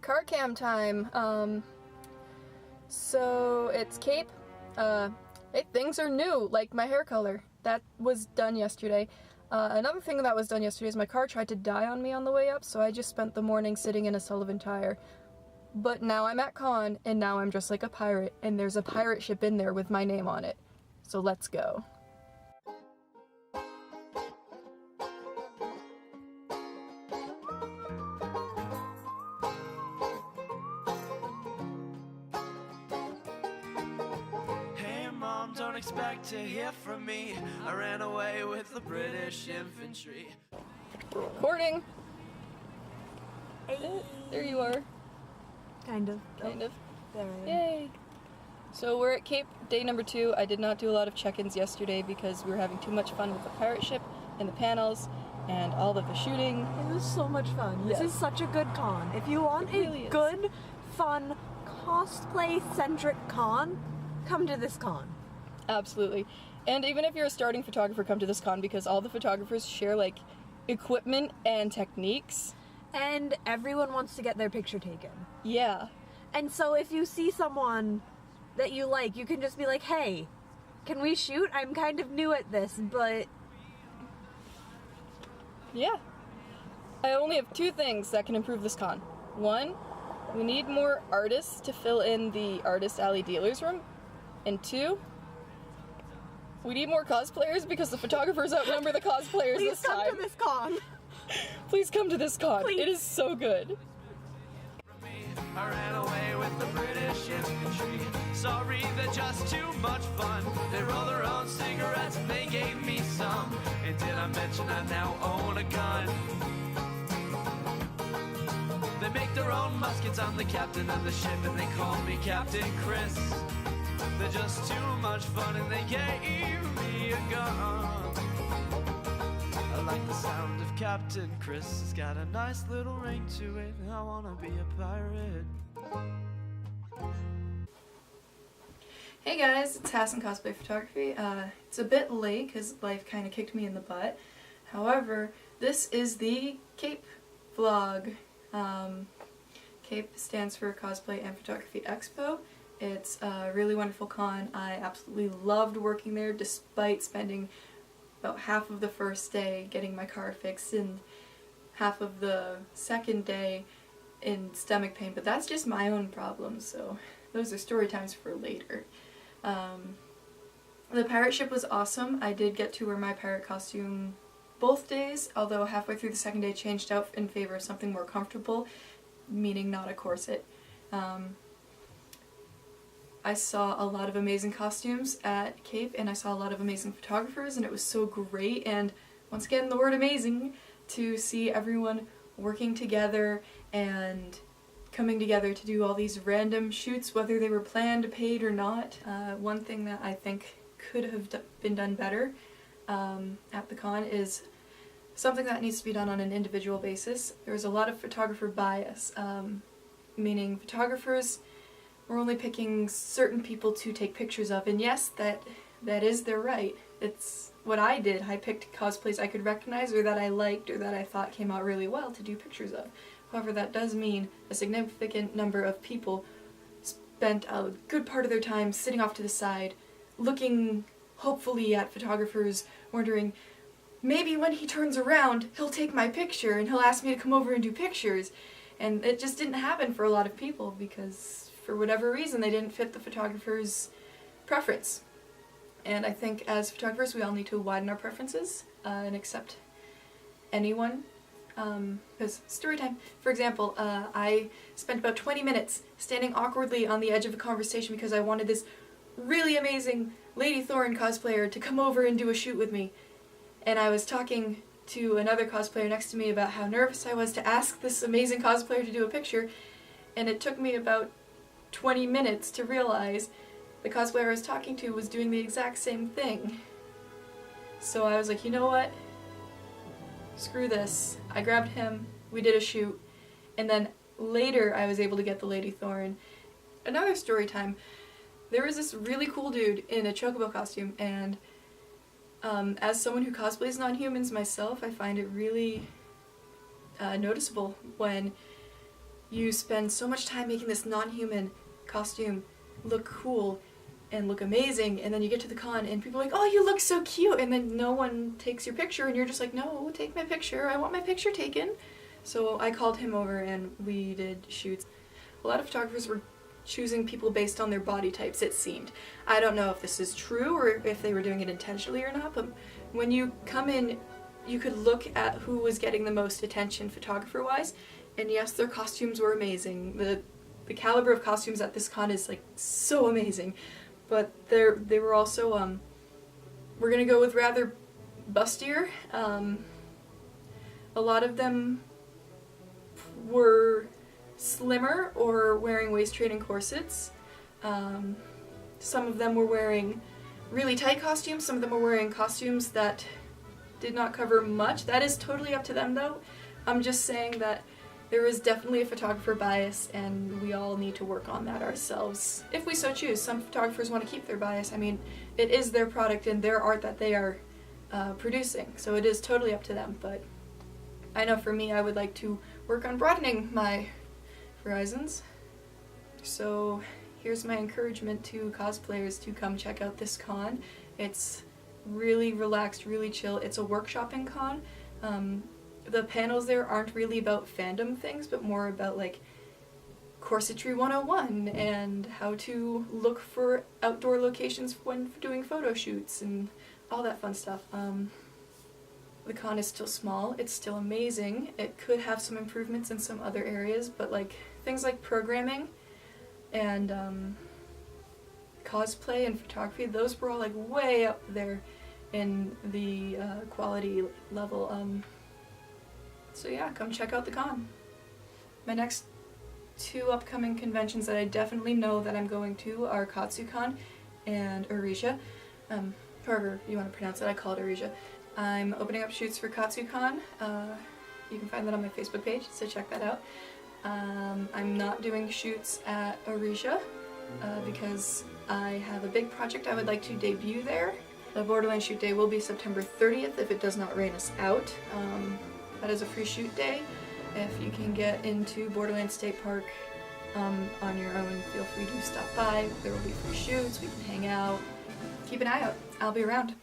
car cam time. So it's C.A.P.E. Hey, things are new, like my hair color. That was done yesterday. Another thing that was done yesterday is my car tried to die on me on the way up, so I just spent the morning sitting in a Sullivan tire. But now I'm at con, and now I'm dressed like a pirate, and there's a pirate ship in there with my name on it. So let's go. Don't expect to hear from me. I ran away with the British infantry. Recording. Hey. There you are. Kind of. Kind of. There I am. Yay. So we're at C.A.P.E. day number 2. I did not do a lot of check-ins yesterday because we were having too much fun with the pirate ship and the panels and all of the shooting. It was so much fun. Yes. This is such a good con. If you want really a is. good, fun, cosplay-centric con, come to this con. Absolutely. And even if you're a starting photographer, come to this con because all the photographers share like equipment and techniques. And everyone wants to get their picture taken. Yeah. And so if you see someone that you like, you can just be like, hey, can we shoot? I'm kind of new at this, but... Yeah. I only have 2 things that can improve this con. 1, we need more artists to fill in the Artist Alley dealers room. And 2, we need more cosplayers because the photographers outnumber the cosplayers Please this come time. to this con. Please come to this con. Please. It is so good. I ran away with the British infantry. Sorry, they're just too much fun. They roll their own cigarettes and they gave me some. And did I mention I now own a gun? They make their own muskets. I'm the captain of the ship and they call me Captain Chris. They're just too much fun and they gave me a gun. I like the sound of Captain Chris. It's got a nice little ring to it. I wanna be a pirate. Hey guys, it's Hassan Cosplay Photography. It's a bit late because life kind of kicked me in the butt. However, this is the C.A.P.E. vlog. C.A.P.E. stands for Cosplay and Photography Expo. It's a really wonderful con. I absolutely loved working there despite spending about half of the first day getting my car fixed and half of the second day in stomach pain, but that's just my own problem, so those are story times for later. The pirate ship was awesome. I did get to wear my pirate costume both days, although halfway through the second day changed out in favor of something more comfortable, meaning not a corset. I saw a lot of amazing costumes at C.A.P.E. and I saw a lot of amazing photographers and it was so great, and once again the word amazing, to see everyone working together and coming together to do all these random shoots, whether they were planned, paid or not. One thing that I think could have been done better at the con is something that needs to be done on an individual basis. There's a lot of photographer bias, meaning photographers we're only picking certain people to take pictures of, and yes, that is their right. It's what I did. I picked cosplays I could recognize or that I liked or that I thought came out really well to do pictures of. However, that does mean a significant number of people spent a good part of their time sitting off to the side, looking hopefully at photographers, wondering, maybe when he turns around, he'll take my picture and he'll ask me to come over and do pictures. And it just didn't happen for a lot of people because for whatever reason they didn't fit the photographer's preference. And I think as photographers we all need to widen our preferences and accept anyone. Because story time, for example, I spent about 20 minutes standing awkwardly on the edge of a conversation because I wanted this really amazing Lady Thorn cosplayer to come over and do a shoot with me. And I was talking to another cosplayer next to me about how nervous I was to ask this amazing cosplayer to do a picture, and it took me about 20 minutes to realize the cosplayer I was talking to was doing the exact same thing. So I was like, you know what? Screw this. I grabbed him, we did a shoot, and then later I was able to get the Lady Thorn. Another story time. There was this really cool dude in a chocobo costume, and as someone who cosplays non-humans myself, I find it really noticeable when you spend so much time making this non-human costume look cool and look amazing, and then you get to the con and people are like, oh, you look so cute, and then no one takes your picture, and you're just like, no, take my picture, I want my picture taken. So I called him over and we did shoots. A lot of photographers were choosing people based on their body types, it seemed. I don't know if this is true or if they were doing it intentionally or not, but when you come in, you could look at who was getting the most attention photographer-wise, and yes, their costumes were amazing. The caliber of costumes at this con is like so amazing, but they were also, we're gonna go with rather bustier. A lot of them were slimmer or wearing waist-training corsets. Some of them were wearing really tight costumes, some of them were wearing costumes that did not cover much. That is totally up to them though. I'm just saying that there is definitely a photographer bias and we all need to work on that ourselves, if we so choose. Some photographers want to keep their bias. I mean, it is their product and their art that they are producing, so it is totally up to them, but I know for me I would like to work on broadening my horizons. So here's my encouragement to cosplayers to come check out this con. It's really relaxed, really chill. It's a workshopping con. The panels there aren't really about fandom things, but more about like corsetry 101 and how to look for outdoor locations when doing photo shoots and all that fun stuff. The con is still small, it's still amazing. It could have some improvements in some other areas, but like things like programming and cosplay and photography, those were all like way up there in the quality level. So yeah, come check out the con. My next two upcoming conventions that I definitely know that I'm going to are KatsuCon and Arisha. However you want to pronounce it, I call it Arisha. I'm opening up shoots for KatsuCon. You can find that on my Facebook page, so check that out. I'm not doing shoots at Arisha because I have a big project I would like to debut there. The Borderlands shoot day will be September 30th if it does not rain us out. That is a free shoot day. If you can get into Borderlands State Park on your own, feel free to stop by. There will be free shoots, we can hang out. Keep an eye out. I'll be around.